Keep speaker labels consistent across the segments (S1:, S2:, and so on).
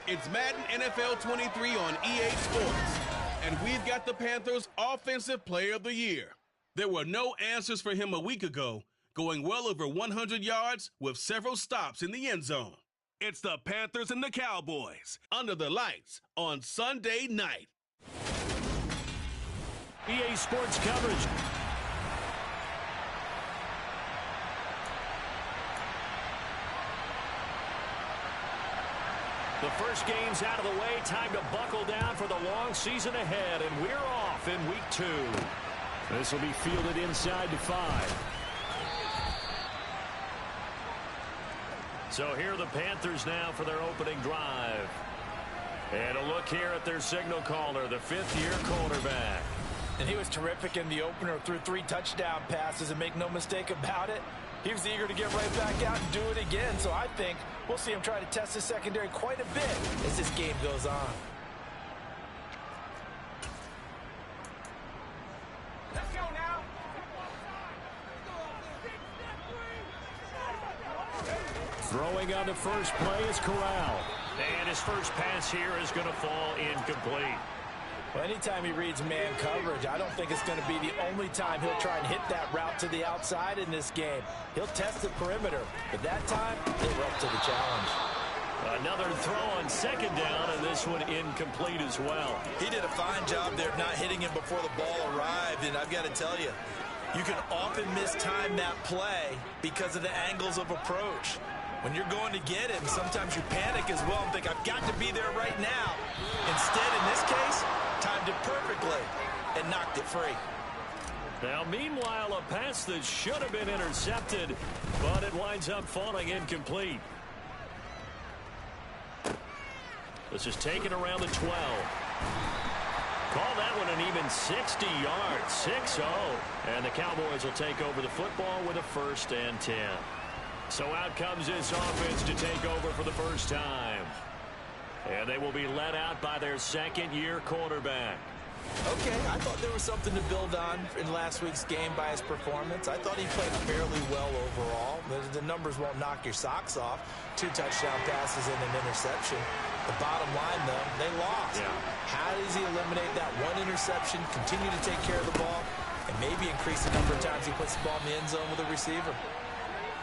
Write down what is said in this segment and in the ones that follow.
S1: It's Madden NFL 23 on EA Sports. And we've got the Panthers' Offensive Player of the Year. There were no answers for him a week ago, going well over 100 yards with several stops in the end zone. It's the Panthers and the Cowboys under the lights on Sunday night.
S2: EA Sports coverage. The first game's out of the way. Time to buckle down for the long season ahead, and we're off in week 2. This will be fielded inside to 5. So here are the Panthers now for their opening drive. And a look here at their signal caller, the fifth-year quarterback.
S3: And he was terrific in the opener, threw 3 touchdown passes, and make no mistake about it, he was eager to get right back out and do it again. So I think we'll see him try to test his secondary quite a bit as this game goes on.
S4: Let's go now.
S2: Throwing on the first play is Corral. And his first pass here is going to fall incomplete.
S3: Well, anytime he reads man coverage, I don't think it's going to be the only time he'll try and hit that route to the outside in this game. He'll test the perimeter, but that time, they were up to the challenge.
S2: Another throw on second down, and this one incomplete as well.
S5: He did a fine job there of not hitting him before the ball arrived, and I've got to tell you, you can often mistime that play because of the angles of approach. When you're going to get him, sometimes you panic as well and think, I've got to be there right now. Instead, in this case, timed it perfectly and knocked it free.
S2: Now, meanwhile, a pass that should have been intercepted, but it winds up falling incomplete. This is taken around the 12. Call that one an even 60 yards, 6-0. And the Cowboys will take over the football with a 1st and 10. So out comes this offense to take over for the first time. And they will be led out by their second-year quarterback.
S3: Okay, I thought there was something to build on in last week's game by his performance. I thought he played fairly well overall. The numbers won't knock your socks off. 2 touchdown passes and an interception. The bottom line, though, they lost.
S2: Yeah.
S3: How does he eliminate that one interception, continue to take care of the ball, and maybe increase the number of times he puts the ball in the end zone with a receiver?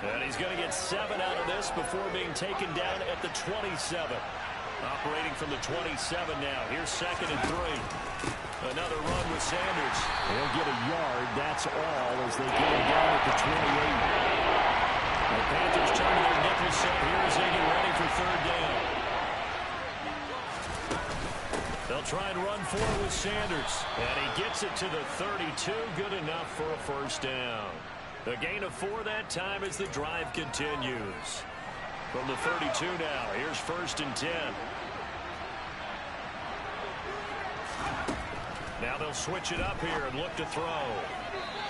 S2: And he's going to get 7 out of this before being taken down at the 27. Operating from the 27 now. Here's 2nd and 3. Another run with Sanders. He'll get a yard. That's all as they get him down at the 28. The Panthers turn to their nickel set here as they get ready for 3rd down. They'll try and run for it with Sanders. And he gets it to the 32. Good enough for a 1st down. The gain of 4 that time as the drive continues. From the 32 now, here's 1st and 10. Now they'll switch it up here and look to throw.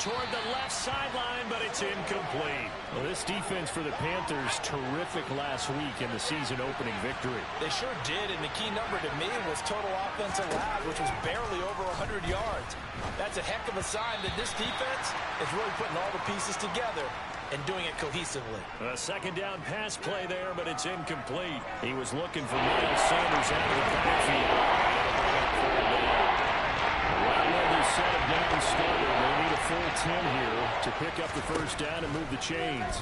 S2: Toward the left sideline, but it's incomplete.
S6: Well, this defense for the Panthers, terrific last week in the season-opening victory.
S3: They sure did, and the key number to me was total offense allowed, which was barely over 100 yards. That's a heck of a sign that this defense is really putting all the pieces together and doing it cohesively.
S2: A 2nd down pass play there, but it's incomplete. He was looking for Miles Sanders out of the backfield. Right where they set him down started. They need a full 10 here to pick up the 1st down and move the chains.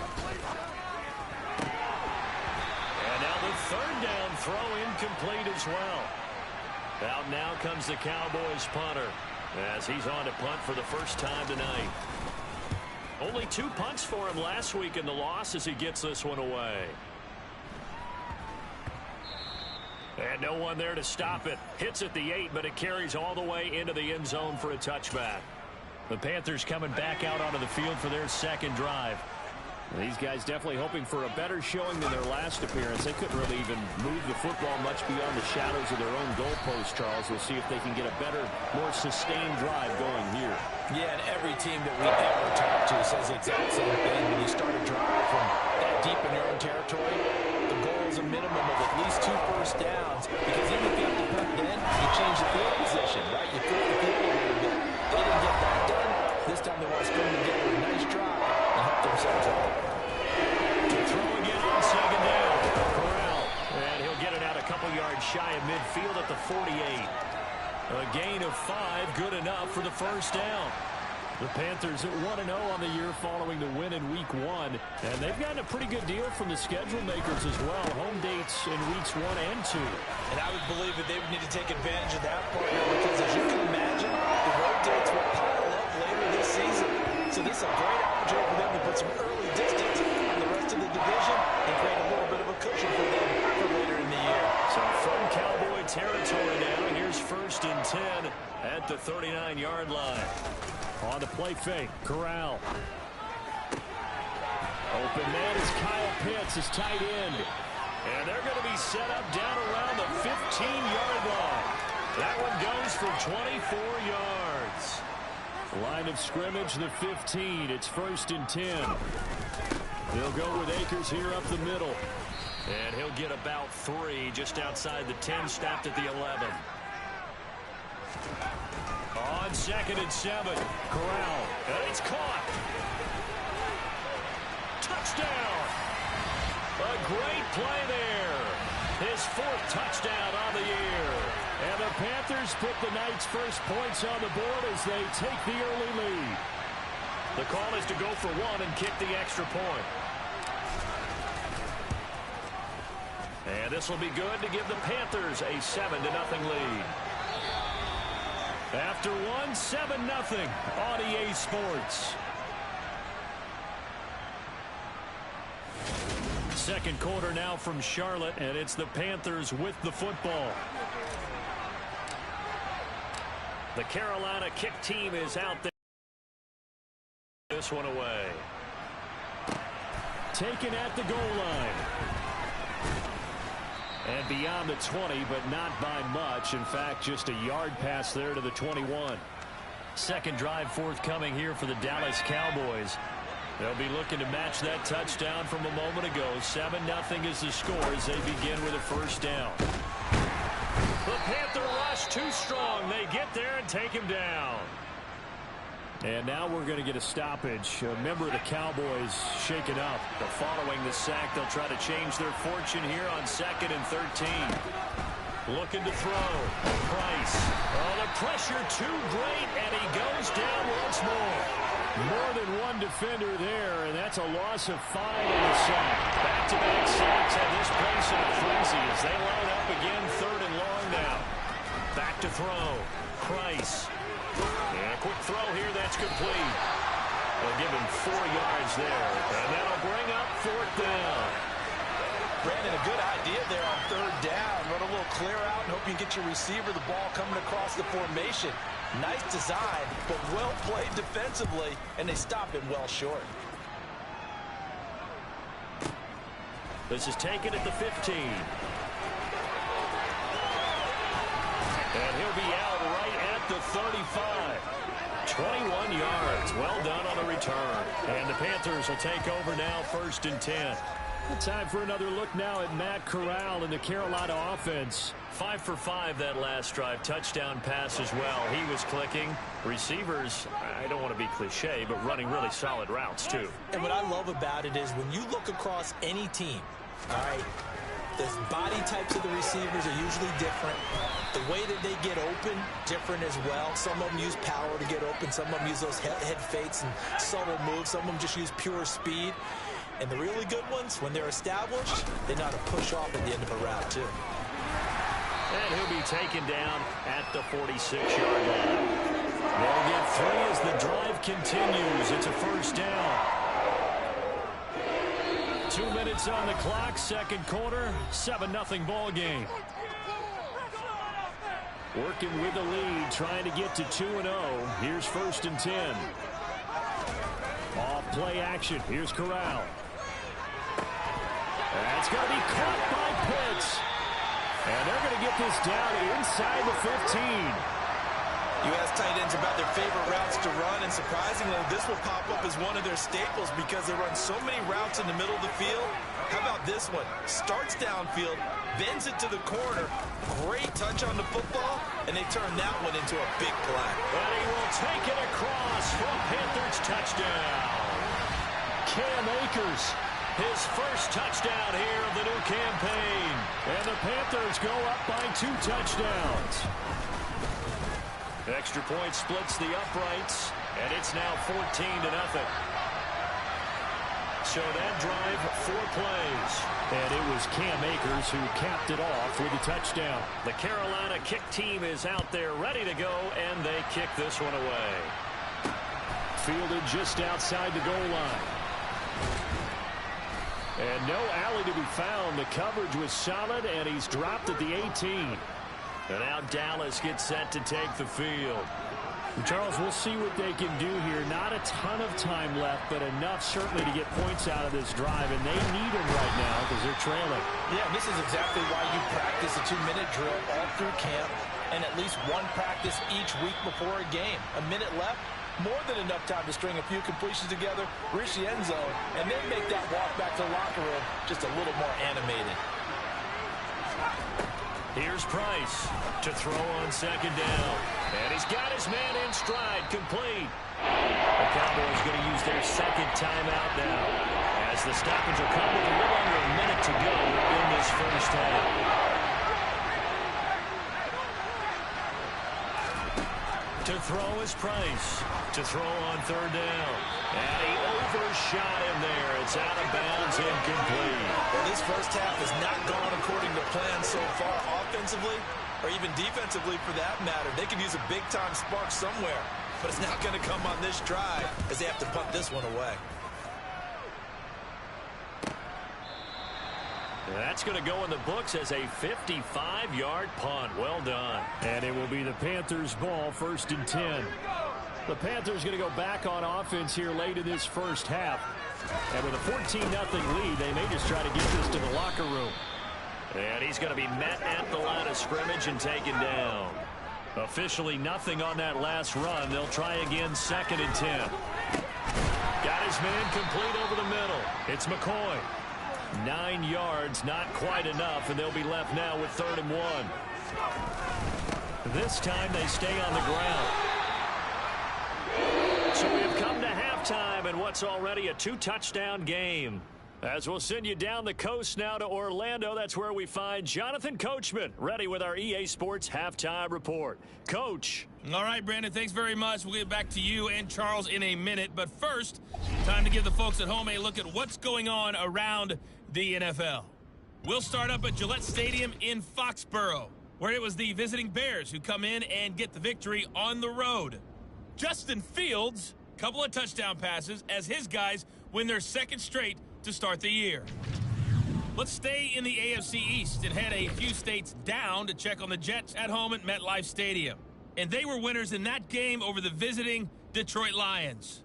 S2: And now the 3rd down throw incomplete as well. Out now comes the Cowboys punter as he's on to punt for the first time tonight. Only 2 punts for him last week in the loss as he gets this one away. And no one there to stop it. Hits at the 8, but it carries all the way into the end zone for a touchback. The Panthers coming back out onto the field for their 2nd drive.
S6: These guys definitely hoping for a better showing than their last appearance. They couldn't really even move the football much beyond the shadows of their own goalpost, Charles. We'll see if they can get a better, more sustained drive going here.
S3: Yeah, and every team that we ever talk to says the exact same thing. When you start a drive from that deep in your own territory, the goal is a minimum of at least 2 first downs, because even if you have to punt then, you change the field position, right? You flip the field a little bit. They didn't get that done. This time they want to string together a nice drive and help themselves out.
S2: To throw again on 2nd down. Corral. And he'll get it out a couple yards shy of midfield at the 48. A gain of 5, good enough for the first down. The Panthers at 1-0 on the year following the win in Week 1. And they've gotten a pretty good deal from the schedule makers as well. Home dates in Weeks 1 and 2.
S5: And I would believe that they would need to take advantage of that part here because, as you can imagine, the road dates will pile up later this season. So this is a great opportunity for them to put some early distance on the rest of the division and create a little bit of a cushion for them for later in the year.
S2: So from Cowboy territory now, here's 1st and 10 at the 39-yard line.
S6: On the play fake, Corral. Open man is Kyle Pitts, his tight end.
S2: And they're going to be set up down around the 15-yard line. That one goes for 24 yards.
S6: Line of scrimmage, the 15. It's 1st and 10. They'll go with Akers here up the middle.
S2: And he'll get about 3 just outside the 10, stopped at the 11. On 2nd and 7, Corral. And it's caught. Touchdown. A great play there. His 4th touchdown on the year.
S6: And the Panthers put the Knights' first points on the board as they take the early lead.
S2: The call is to go for 1 and kick the extra point. And this will be good to give the Panthers a 7-0 lead. After 1, 7-0 on EA Sports. Second quarter now from Charlotte, and it's the Panthers with the football. The Carolina kick team is out there. This one away.
S6: Taken at the goal line. And beyond the 20, but not by much. In fact, just a yard pass there to the 21.
S2: Second drive forthcoming here for the Dallas Cowboys. They'll be looking to match that touchdown from a moment ago. 7-0 is the score as they begin with a first down. The Panther rush too strong. They get there and take him down.
S6: And now we're going to get a stoppage. A member of the Cowboys shaken up.
S2: But following the sack, they'll try to change their fortune here on 2nd and 13. Looking to throw. Price. Oh, the pressure too great, and he goes down once more.
S6: More than one defender there, and that's a loss of 5 in the sack.
S2: Back-to-back sacks at this place in a frenzy as they line up again 3rd and long now. Back to throw. Price. And a quick throw here, that's complete. They'll give him 4 yards there, and that'll bring up 4th down.
S5: Brandon, a good idea there on 3rd down. Run a little clear out and hope you get your receiver the ball coming across the formation. Nice design, but well played defensively, and they stopped him well short.
S2: This is taken at the 15. And he'll be out right at the 35. 21 yards. Well done on the return. And the Panthers will take over now 1st and 10.
S6: Time for another look now at Matt Corral and the Carolina offense.
S2: 5 for 5 that last drive. Touchdown pass as well. He was clicking. Receivers, I don't want to be cliche, but running really solid routes too.
S5: And what I love about it is when you look across any team, all right, the body types of the receivers are usually different. The way that they get open, different as well. Some of them use power to get open. Some of them use those head fakes and subtle moves. Some of them just use pure speed. And the really good ones, when they're established, they know how to push off at the end of a route, too.
S2: And he'll be taken down at the 46-yard line.
S6: They'll get 3 as the drive continues. It's a first down. 2 minutes on the clock, second quarter, 7-0 ball game. Working with the lead, trying to get to 2-0. Here's 1st and 10. Off play action. Here's Corral. That's going to be caught by Pitts. And they're going to get this down inside the 15.
S5: You ask tight ends about their favorite routes to run, and surprisingly, this will pop up as one of their staples because they run so many routes in the middle of the field. How about this one? Starts downfield, bends it to the corner. Great touch on the football, and they turn that one into a big play.
S2: And he will take it across for a Panthers touchdown.
S6: Cam Akers
S2: His first touchdown here of the new campaign. And the Panthers go up by 2 touchdowns. Extra point splits the uprights, and it's now 14-0. So that drive, 4 plays. And it was Cam Akers who capped it off with a touchdown. The Carolina kick team is out there ready to go, and they kick this one away. Fielded just outside the goal line. And no alley to be found. The coverage was solid, and he's dropped at the 18. And now Dallas gets set to take the field. Charles, we'll see what they can do here. Not a ton of time left, but enough certainly to get points out of this drive, and they need them right now because they're trailing.
S3: Yeah, this is exactly why you practice a 2-minute drill all through camp and at least one practice each week before a game. A minute left, more than enough time to string a few completions together, reach the end zone, and then make that walk back to the locker room just a little more animated.
S2: Here's Price to throw on second down. And he's got his man in stride, complete. The Cowboys going to use their second timeout now as the stoppage will come with a little under a minute to go in this first half. To throw is Price. To throw on third down. And he overshot him there. It's out of bounds, incomplete.
S5: Well, this first half has not gone according to plan so far offensively or even defensively for that matter. They could use a big-time spark somewhere, but it's not going to come on this drive as they have to punt this one away.
S2: That's going to go in the books as a 55-yard punt. Well done. And it will be the Panthers' ball, 1st and 10. The Panthers going to go back on offense here late in this first half. And with a 14-0 lead, they may just try to get this to the locker room. And he's going to be met at the line of scrimmage and taken down. Officially nothing on that last run. They'll try again, 2nd and 10. Got his man complete over the middle. It's McCoy. 9 yards, not quite enough, and they'll be left now with 3rd and 1. This time they stay on the ground. So we have come to halftime in what's already a 2-touchdown game. As we'll send you down the coast now to Orlando, that's where we find Jonathan Coachman, ready with our EA Sports Halftime Report. Coach.
S7: All right, Brandon, thanks very much. We'll get back to you and Charles in a minute. But first, time to give the folks at home a look at what's going on around the NFL. We'll start up at Gillette Stadium in Foxborough, where it was the visiting Bears who come in and get the victory on the road. Justin Fields, couple of touchdown passes as his guys win their 2nd straight to start the year. Let's stay in the AFC East and head a few states down to check on the Jets at home at MetLife Stadium. And they were winners in that game over the visiting Detroit Lions.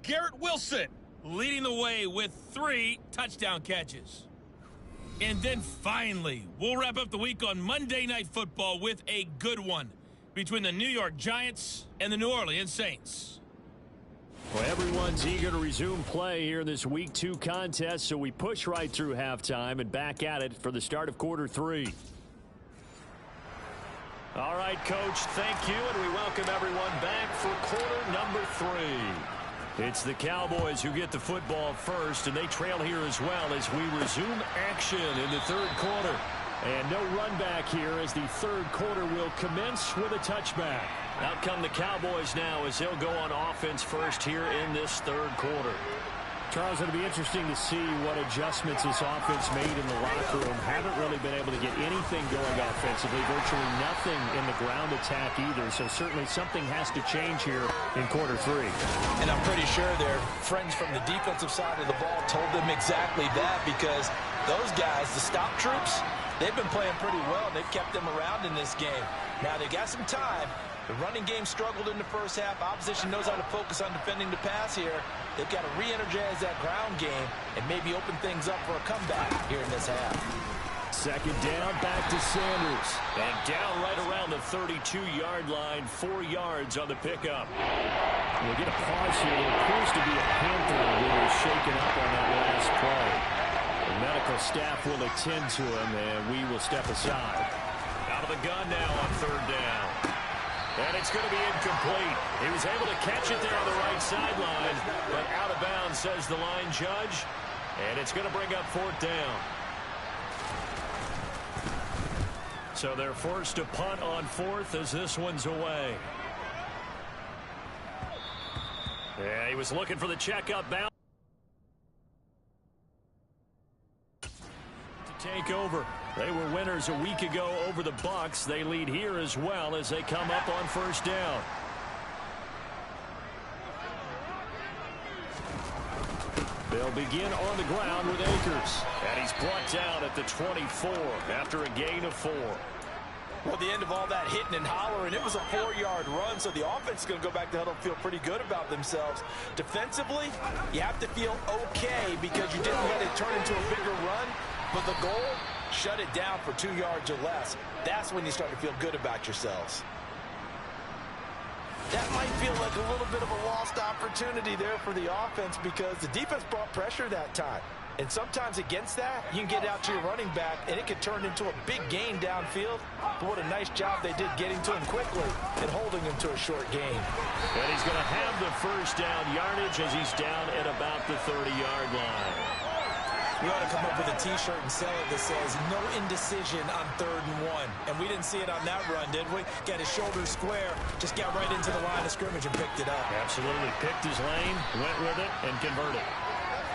S7: Garrett Wilson leading the way with 3 touchdown catches. And then finally, we'll wrap up the week on Monday Night Football with a good one between the New York Giants and the New Orleans Saints.
S2: Well, everyone's eager to resume play here in this Week 2 contest, so we push right through halftime and back at it for the start of quarter 3. All right, Coach, thank you, and we welcome everyone back for quarter number 3. It's the Cowboys who get the football first, and they trail here as well as we resume action in the 3rd quarter. And no run back here as the 3rd quarter will commence with a touchback. Out come the Cowboys now as they'll go on offense first here in this 3rd quarter.
S6: Charles, it'll be interesting to see what adjustments this offense made in the locker room. Haven't really been able to get anything going offensively. Virtually nothing in the ground attack either. So certainly something has to change here in quarter 3.
S5: And I'm pretty sure their friends from the defensive side of the ball told them exactly that, because those guys, the stop troops, they've been playing pretty well. They've kept them around in this game. Now they got some time. The running game struggled in the first half. Opposition knows how to focus on defending the pass here. They've got to re-energize that ground game and maybe open things up for a comeback here in this half.
S2: 2nd down, back to Sanders. And down right around the 32-yard line, 4 yards on the pickup.
S6: We'll get a pause here. It appears to be a Panther who was shaken up on that last play. The medical staff will attend to him, and we will step aside.
S2: Out of the gun now on 3rd down. And it's going to be incomplete. He was able to catch it there on the right sideline, but out of bounds, says the line judge. And it's going to bring up 4th down. So they're forced to punt on 4th as this one's away. Yeah, he was looking for the checkup bounce to take over. They were winners a week ago over the Bucs. They lead here as well as they come up on 1st down. They'll begin on the ground with Akers. And he's brought down at the 24 after a gain of 4.
S5: Well, at the end of all that hitting and hollering, it was a 4-yard run, so the offense is going to go back to huddle and feel pretty good about themselves. Defensively, you have to feel okay because you didn't let it turn into a bigger run, but the goal, shut it down for 2 yards or less. That's when you start to feel good about yourselves. That might feel like a little bit of a lost opportunity there for the offense because the defense brought pressure that time. And sometimes against that, you can get out to your running back, and it can turn into a big gain downfield. But what a nice job they did getting to him quickly and holding him to a short gain.
S2: And he's going to have the 1st down yardage as he's down at about the 30-yard line.
S5: We ought to come up with a T-shirt and sell it that says, no indecision on 3rd and 1. And we didn't see it on that run, did we? Got his shoulders square, just got right into the line of scrimmage and picked it up.
S2: Absolutely. Picked his lane, went with it, and converted.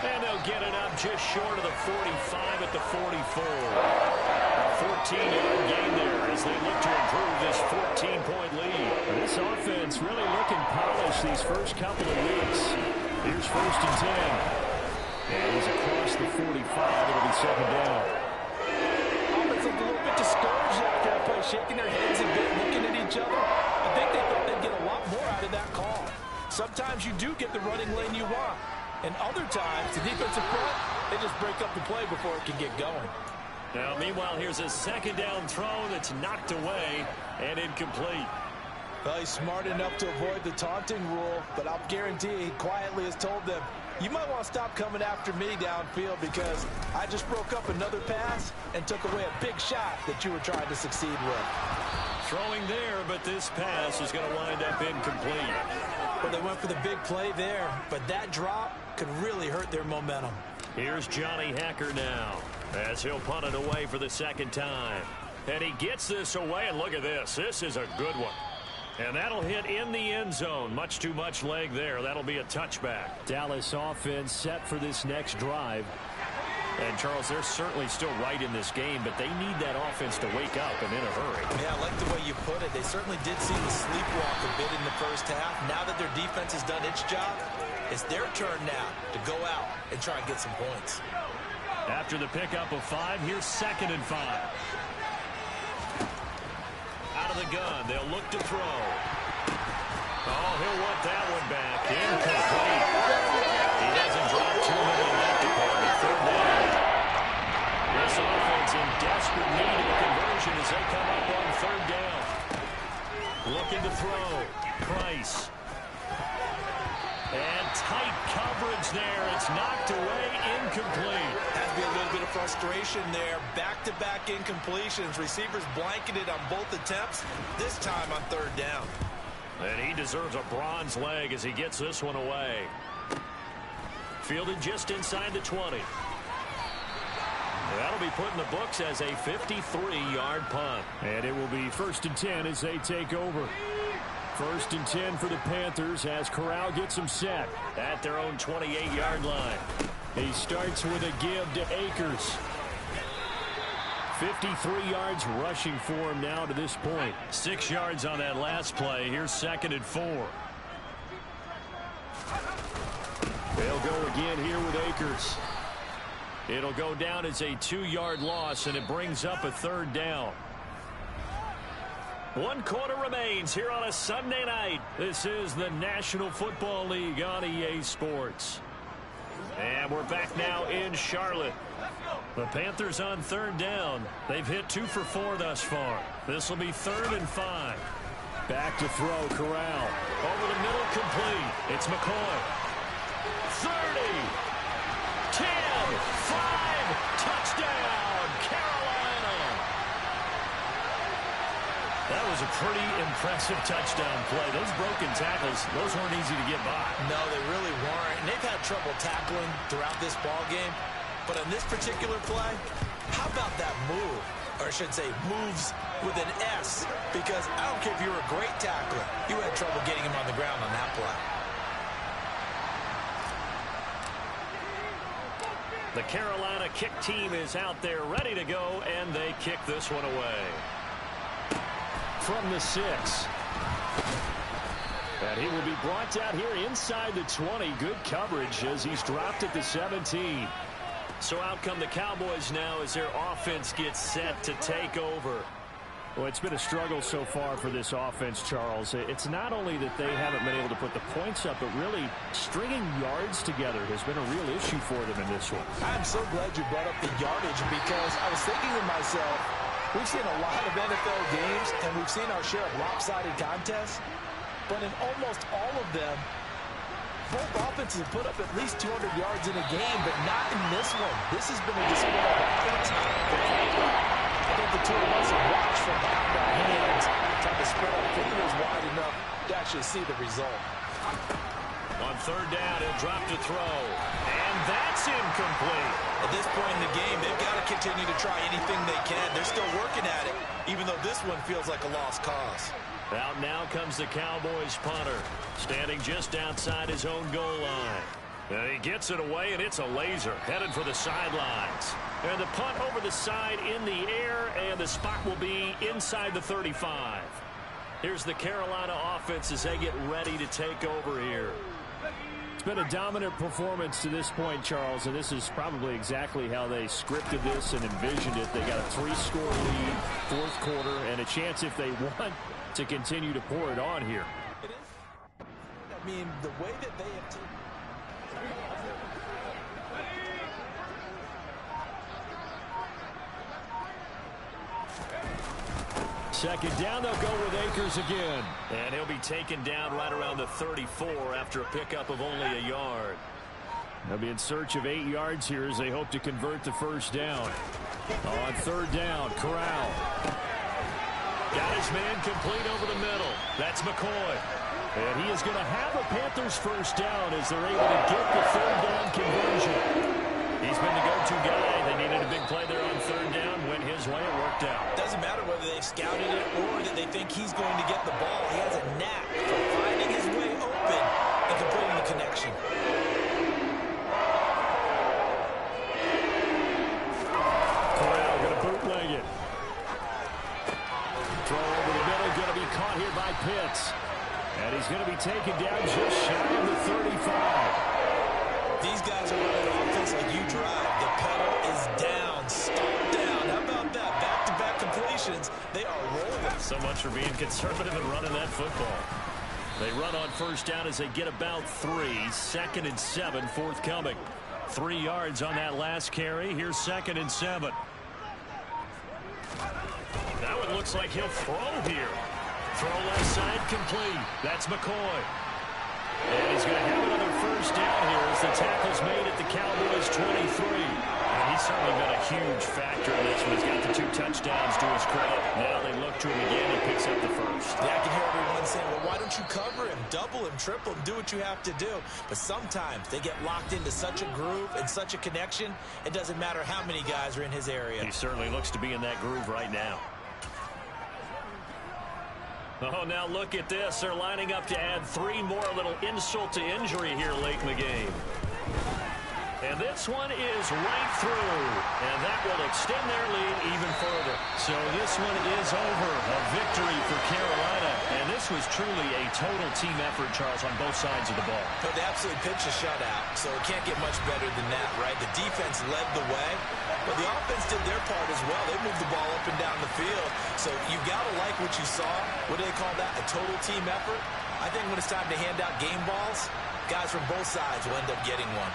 S2: And they'll get it up just short of the 45 at the 44. A 14-yard gain there as they look to improve this 14-point lead. This offense really looking polished these first couple of weeks. Here's 1st and 10. And he's across the 45. It'll be 2nd down.
S5: Offense looked a little bit discouraged after that play, shaking their heads a bit, looking at each other. I think they thought they'd get a lot more out of that call. Sometimes you do get the running lane you want. And other times, the defensive front, they just break up the play before it can get going.
S2: Now, meanwhile, here's a 2nd down throw that's knocked away and incomplete.
S5: Well, he's smart enough to avoid the taunting rule, but I'll guarantee he quietly has told them, you might want to stop coming after me downfield because I just broke up another pass and took away a big shot that you were trying to succeed with.
S2: Throwing there, but this pass is going to wind up incomplete.
S5: Well, they went for the big play there, but that drop could really hurt their momentum.
S2: Here's Johnny Hacker now as he'll punt it away for the 2nd time. And he gets this away, and look at this. This is a good one. And that'll hit in the end zone. Much too much leg there. That'll be a touchback.
S6: Dallas offense set for this next drive.
S2: And, Charles, they're certainly still right in this game, but they need that offense to wake up and in a hurry.
S5: Yeah, I like the way you put it. They certainly did seem to sleepwalk a bit in the first half. Now that their defense has done its job, it's their turn now to go out and try and get some points.
S2: After the pickup of 5, here's 2nd and 5. Out of the gun, they'll look to throw. Oh, he'll want that one back. Incomplete. He doesn't drop too many in that department. 3rd down. This offense in desperate need of a conversion as they come up on 3rd down. Looking to throw. Price. And tight coverage there. It's knocked away. Incomplete.
S5: Has to be a little bit of frustration there. Back-to-back incompletions. Receivers blanketed on both attempts. This time on 3rd down.
S2: And he deserves a bronze leg as he gets this one away. Fielded just inside the 20. That'll be put in the books as a 53-yard punt.
S6: And it will be 1st and 10 as they take over. 1st and 10 for the Panthers as Corral gets them set.
S2: At their own 28-yard line.
S6: He starts with a give to Akers. 53 yards rushing for him now to this point.
S2: 6 yards on that last play. Here's 2nd and 4.
S6: They'll go again here with Akers.
S2: It'll go down as a 2-yard loss, and it brings up a 3rd down. 1 quarter remains here on a Sunday night. This is the National Football League on EA Sports. And we're back now in Charlotte. The Panthers on 3rd down. They've hit 2 for 4 thus far. This will be 3rd and 5.
S6: Back to throw, Corral.
S2: Over the middle, complete. It's McCoy. 30, 10, 5, touchdown, Carolina. That was a pretty impressive touchdown play. Those broken tackles, those weren't easy to get by.
S5: No, they really weren't. And they've had trouble tackling throughout this ball game. But on this particular play, how about that move? Or I should say moves with an S. Because I don't care if you're a great tackler. You had trouble getting him on the ground on that play.
S2: The Carolina kick team is out there ready to go, and they kick this one away. From the 6. And he will be brought down here inside the 20. Good coverage as he's dropped at the 17. So out come the Cowboys now as their offense gets set to take over.
S6: Well, it's been a struggle so far for this offense, Charles. It's not only that they haven't been able to put the points up, but really stringing yards together has been a real issue for them in this one.
S3: I'm so glad you brought up the yardage because I was thinking to myself, we've seen a lot of NFL games and we've seen our share of lopsided contests, but in almost all of them, both offenses have put up at least 200 yards in a game, but not in this one. This has been a display of offense. I think the two of us have watched from behind our hands, trying to spread our fingers wide enough to actually see the result.
S2: On third down, he'll drop to throw. And that's incomplete.
S5: At this point in the game, they've got to continue to try anything they can. They're still working at it, even though this one feels like a lost cause.
S2: Out now comes the Cowboys punter, standing just outside his own goal line. And he gets it away, and it's a laser, headed for the sidelines. And the punt over the side in the air, and the spot will be inside the 35. Here's the Carolina offense as they get ready to take over here.
S6: It's been a dominant performance to this point, Charles, and this is probably exactly how they scripted this and envisioned it. They got a 3-score lead, fourth quarter, and a chance if they want to continue to pour it on here.
S3: It is. I mean, the way that they have taken.
S2: Second down, they'll go with Akers again. And he'll be taken down right around the 34 after a pickup of only a yard.
S6: They'll be in search of 8 yards here as they hope to convert the first down. On third down, Corral.
S2: Got his man complete over the middle. That's McCoy.
S6: And he is going to have a Panthers first down as they're able to get the third down conversion.
S2: He's been the go-to guy. They needed a big play there on third down. Went his way. It worked out.
S5: Doesn't matter whether they've scouted it or that they think he's going to get the ball. He has a knack for finding his way open and completing the connection.
S6: Corral going to bootleg it. Throw over the middle. Going to be caught here by Pitts. And he's going to be taken down just shy of the 35.
S5: These guys are running offense like you drive. The pedal is down, stop down. How about that? Back-to-back completions. They are rolling.
S2: So much for being conservative and running that football. They run on first down as they get about 3. 2nd and 7 forthcoming. 3 yards on that last carry. Here's 2nd and 7. That one looks like he'll throw here. Throw left side complete. That's McCoy. And he's going to have another first down here as the tackle's made at the Cowboys 23. And he's certainly been a huge factor in this one. He's got the 2 touchdowns to his credit. Now they look to him again. He picks up the first.
S5: Yeah, I can hear everyone saying, well, why don't you cover him, double him, triple him, do what you have to do. But sometimes they get locked into such a groove and such a connection, it doesn't matter how many guys are in his area.
S2: He certainly looks to be in that groove right now. Oh, now look at this. They're lining up to add 3 more, a little insult to injury here late in the game. And this one is right through. And that will extend their lead even further. So this one is over. A victory for Carolina. And this was truly a total team effort, Charles, on both sides of the ball.
S5: But they absolutely pitched a shutout, so it can't get much better than that, right? The defense led the way, but the offense did their part as well. They moved the ball up and down the field. So you've got to like what you saw. What do they call that? A total team effort? I think when it's time to hand out game balls, guys from both sides will end up getting one.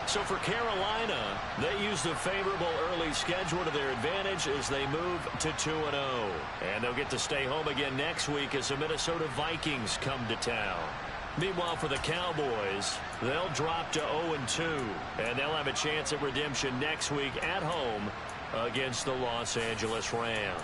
S2: So for Carolina, they use the favorable early schedule to their advantage as they move to 2-0. And they'll get to stay home again next week as the Minnesota Vikings come to town. Meanwhile, for the Cowboys, they'll drop to 0-2. And they'll have a chance at redemption next week at home against the Los Angeles Rams.